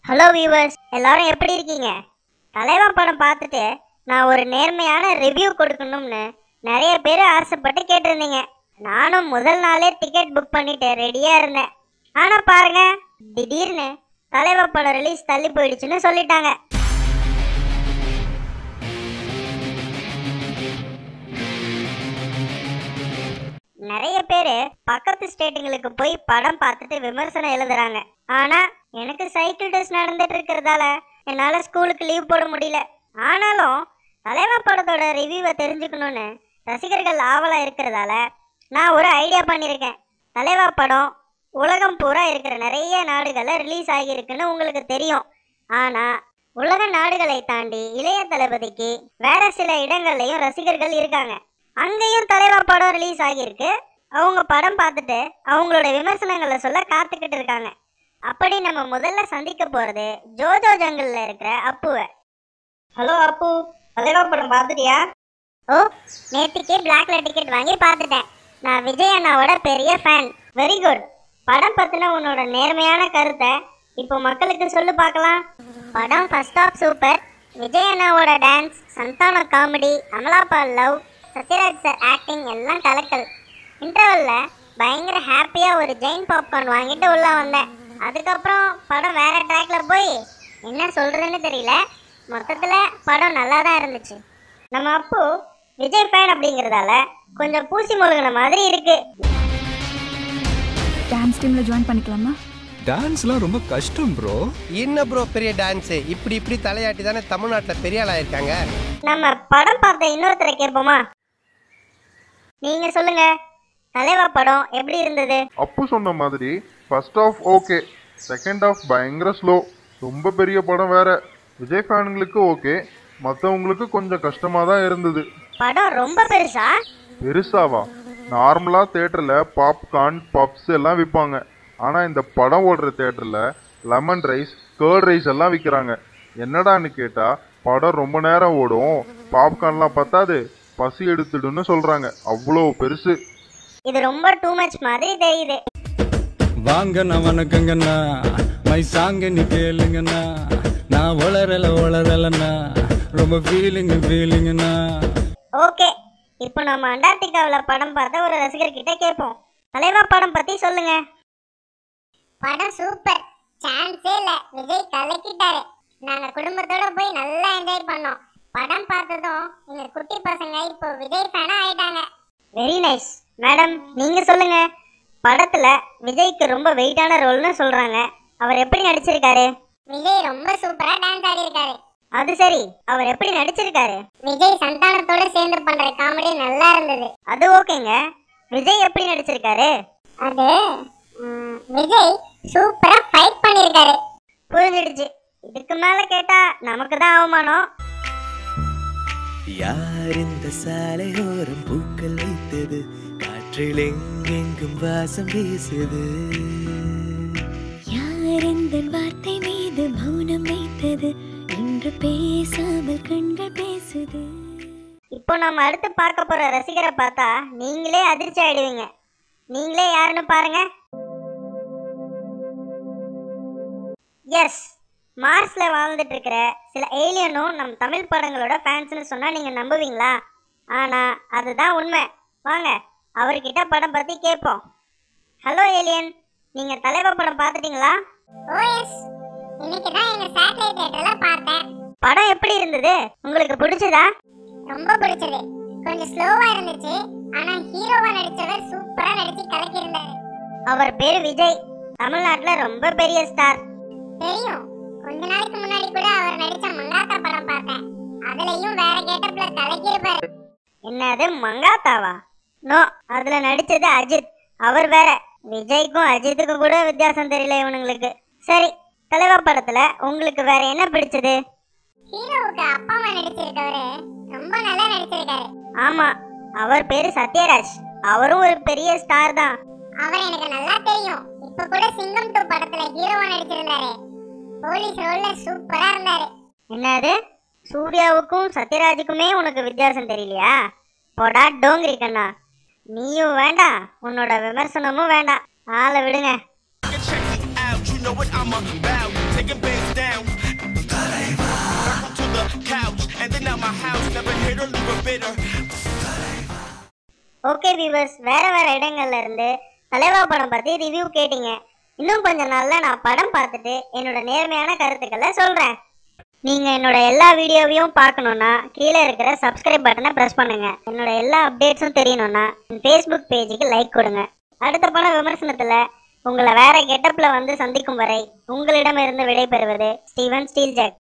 Hello viewers, எல்லாரும் எப்படி இருக்கீங்க? தலைவா படம் பார்த்துட்டு நான் ஒரு நேர்மையான ரிவ்யூ கொடுக்கணும்னு நிறைய பேர் ஆசைப்பட்டு கேட்டிருந்தீங்க. நானும் முதல் நாளே டிக்கெட் புக் பண்ணிட்டு ரெடியா இருந்தேன். ஆனா பாருங்க, திடீர்னு தலைவா படம் ரிலீஸ் தள்ளி போயிடுச்சுன்னு சொல்லிட்டாங்க. நிறைய பேர் பக்கத்து ஸ்டேட்டுங்களுக்கு போய் படம் பார்த்துட்டு விமர்சனம் எழுதுறாங்க. ஆனா எனக்கு சைக்கிள் டெஸ்ட் நடந்துட்டு இருக்கிறதால என்னால ஸ்கூலுக்கு லீவ் போட முடியல. ஆனாலும் தலைவா படத்தோட ரிவ்யூவை தெரிஞ்சுக்கணும்னு ரசிகர்கள் ஆவலா இருக்கிறதால நான் ஒரு ஐடியா பண்ணியிருக்கேன். தலைவா படம் உலகம் பூரா இருக்கிற நிறைய நாடுகளில் ரிலீஸ் ஆகியிருக்குன்னு உங்களுக்கு தெரியும். ஆனா உலக நாடுகளை தாண்டி இளைய தளபதிக்கு வேற சில இடங்கள்லையும் ரசிகர்கள் இருக்காங்க. அங்கேயும் தலைவா படம் ரிலீஸ் ஆகியிருக்கு. அவங்க படம் பார்த்துட்டு அவங்களோட விமர்சனங்களை சொல்ல காத்துக்கிட்டு இருக்காங்க. அப்படி நம்ம முதல்ல சந்திக்க போறது ஜோஜோ ஜங்கிள்ல இருக்கிற அப்புவை. ஹலோ அப்பு, தலைவா படம் பார்த்துட்டியா? ஓ, நேற்றுக்கே பிளாக்ல டிக்கெட் வாங்கி பார்த்துட்டேன். நான் விஜய் அண்ணாவோட பெரிய ஃபேன். Very good. படம் பத்தின உன்னோட நேர்மையான கருத்தை இப்போ மக்களுக்கு சொல்லு பார்க்கலாம். படம் ஃபர்ஸ்ட் ஆஃப் சூப்பர். விஜய் அண்ணாவோட டான்ஸ், சந்தான comedy, Amala Paul love, Sathyaraj sir acting எல்லாம் கலக்கல். இன்டர்வல்ல பயங்கர ஹாப்பியா ஒரு ஜெயின் பாப்கார்ன் வாங்கிட்டு உள்ள வந்தேன். அதுக்கப்புறம் படம் வேற ட்ராக்ல போய் என்ன சொல்றதுன்னு தெரியல. மொத்தத்துல படம் நல்லா தான் இருந்துச்சு. நம்ம அப்பு விஜய் ஃபேன் அப்படிங்கிறதால கொஞ்சம் பூசி முழுகின மாதிரி இருக்கு. டான்ஸ் டீம்ல ஜாயின் பண்ணிக்கலாமா? டான்ஸ்லாம் ரொம்ப கஷ்டம் ப்ரோ. என்ன ப்ரோ பெரிய டான்ஸ்? இப்படி தலையாட்டி தானே தமிழ்நாட்டில் பெரிய ஆளா இருக்காங்க. நம்ம படம் பார்த்த இன்னொருத்தரை கேட்போமா? நீங்க சொல்லுங்க, தலைவா படம் எப்படி இருந்தது? அப்பு சொன்ன மாதிரி first half okay, second half பயங்கர ஸ்லோ. ரொம்ப பெரிய படம் வேற. விஜய் ஃபேனுங்களுக்கு ஓகே, மற்றவங்களுக்கு கொஞ்சம் கஷ்டமா தான் இருந்தது. படம் ரொம்ப பெருசா? பெருசாவா? நார்மலா தியேட்டர்ல பாப்கார்ன் பப்ஸ் எல்லாம் விற்பாங்க. ஆனா இந்த படம் ஓடுற தியேட்டர்ல லெமன் ரைஸ், கர்ட் ரைஸ் எல்லாம் விற்கிறாங்க. என்னடான்னு கேட்டா, படம் ரொம்ப நேரம் ஓடும், பாப்கார்ன்லாம் பத்தாது, பசி எடுத்துடுன்னு சொல்றாங்க. அவ்வளோ பெருசு. இது ரொம்ப டூ மச் மாதிரி தெரியுது. வாங்கண்ணா வணக்கங்கண்ணா, மை சாங்க நீ கேளுங்கண்ணா, நான் வளரலண்ணா, ரொம்ப ஃபீலிங்கண்ணா. ஓகே, இப்போ நம்ம அண்டார்டிகாவில் படம் பார்த்த ஒரு ரசிகர்கிட்ட கேட்போம். தலைவா படம் பத்தி சொல்லுங்க. படம் சூப்பர், சான்ஸே இல்ல. விஜய் கலக்கிட்டாரு. நாங்க குடும்பத்தோட போய் நல்லா என்ஜாய் பண்ணோம். படம் பார்த்ததும் எங்க குட்டி பசங்க இப்போ விஜய் ஃபேனா ஆயிட்டாங்க. Very nice. மேடம், நீங்க சொல்லுங்க. படத்துல விஜய்க்கு ரொம்ப வெயிட்டான ரோல்னு சொல்றாங்க. அவர் எப்படி நடிச்சிருக்காரு? விஜய் ரொம்ப சூப்பரா டான்ஸ் ஆடி இருக்காரு. அது சரி, அவர் எப்படி நடிச்சிருக்காரு? விஜய் சந்தானத்தோட சேர்ந்து பண்ற காமெடி நல்லா இருந்தது. அது ஓகேங்க. விஜய் எப்படி நடிச்சிருக்காரு? அது விஜய் சூப்பரா ஃபைட் பண்ணிருக்காரு. புரிஞ்சிடுச்சு. இதுக்கு மேல கேட்டா நமக்கு தான் அவமானம். யார் இந்த சாலையோரம் பூக்கள் வைத்தது, காற்றில் எங்கெங்கும் வாசம் வீசுது, யார் இந்த வார்த்தை மீது மௌனம் வைத்தது, இன்று பேசாமல் கண்கள் பேசுது. இப்போ நம்ம அடுத்து பார்க்க போற ரசிகரை பார்த்தா நீங்களே அதிர்ச்சி ஆயிடுவீங்க. நீங்களே யாருன்னு பாருங்க. எஸ், மார்ஸ்ல வாழ்ந்துட்டு இருக்கிற சில ஏலியனும் நம் தமிழ் படங்களோட ஃபேன்ஸ்னு சொன்னா நீங்க நம்புவீங்களா? ஆனா அதுதான் உண்மை. வாங்க அவர்கிட்ட படம் பத்தி கேட்போம். ஹலோ ஏலியன், நீங்க தலைவா படம் பார்த்துட்டீங்களா? ஓஎஸ், இன்னைக்கு தான் எங்க சேட்டலைட் தியேட்டர்ல பார்த்தேன். படம் எப்படி இருந்தது? உங்களுக்கு பிடிச்சதா? ரொம்ப பிடிச்சது. கொஞ்சம் ஸ்லோவா இருந்துச்சு. ஆனா ஹீரோவா நடிச்சவர் சூப்பரா நடிச்சு கலக்கி இருந்தாரு. அவர் பேரு விஜய். தமிழ்நாட்டுல ரொம்ப பெரிய ஸ்டார். தெரியும். கொஞ்ச நாளைக்கு முன்னாடி கூட அவர் நடிச்ச மங்காத்தா படம் பார்த்தேன். அதுலயும் வேற கெட்டப்ல கலக்கி இருப்பாரு. என்னது மங்காத்தாவா? நோ, அதுல நடிச்சது அஜித். அவர் வேற. விஜய்க்கும் அஜித்துக்கும் கூட வித்தியாசம் தெரியல இவனுங்களுக்கு. சரி, தலைவா படத்துல உங்களுக்கு வேற என்ன பிடிச்சது? ஹீரோவுக்கு அப்பாவா நடிச்சிருக்கவரு ரொம்ப நல்லா நடிச்சிருக்காரு. ஆமா, அவர் பேரு சத்யராஜ். அவரும் ஒரு பெரிய ஸ்டார் தான். அவர் எனக்கு நல்லா தெரியும். இப்ப கூட சிங்கம் 2 படத்துல ஹீரோவா நடிச்சிருந்தாரு. போலீஸ் ரோல்ல சூப்பரா இருந்தாரு. என்னது சூர்யாவுக்கும் சத்யராஜுக்குமே உனக்கு வித்தியாசம் தெரியலையா? போடா டோங்கிரி கண்ணா. நீயும் வேண்டாம், உன்னோட விமர்சனமும் வேண்டாம். ஆளை விடுங்க. ஓகே வியூவர்ஸ், வேற வேற இடங்கள்ல இருந்து தலைவா படம் பத்தி ரிவ்யூ கேட்டீங்க. இன்னும் கொஞ்ச நாள்ல நான் படம் பார்த்துட்டு என்னோட நேர்மையான கருத்துக்களை சொல்றேன். நீங்க என்னோட எல்லா வீடியோவையும் பார்க்கணும்னா கீழே இருக்கிற சப்ஸ்கிரைப் பட்டனை பிரஸ் பண்ணுங்க. என்னோட எல்லா அப்டேட்ஸும் தெரியணும்னா என் ஃபேஸ்புக் பேஜுக்கு லைக் கொடுங்க. அடுத்த பட விமர்சனத்துல உங்களை வேற கெட்டப்ல வந்து சந்திக்கும் வரை உங்களிடமிருந்து விடைபெறுவது ஸ்டீவன் ஸ்டீல் ஜாக்.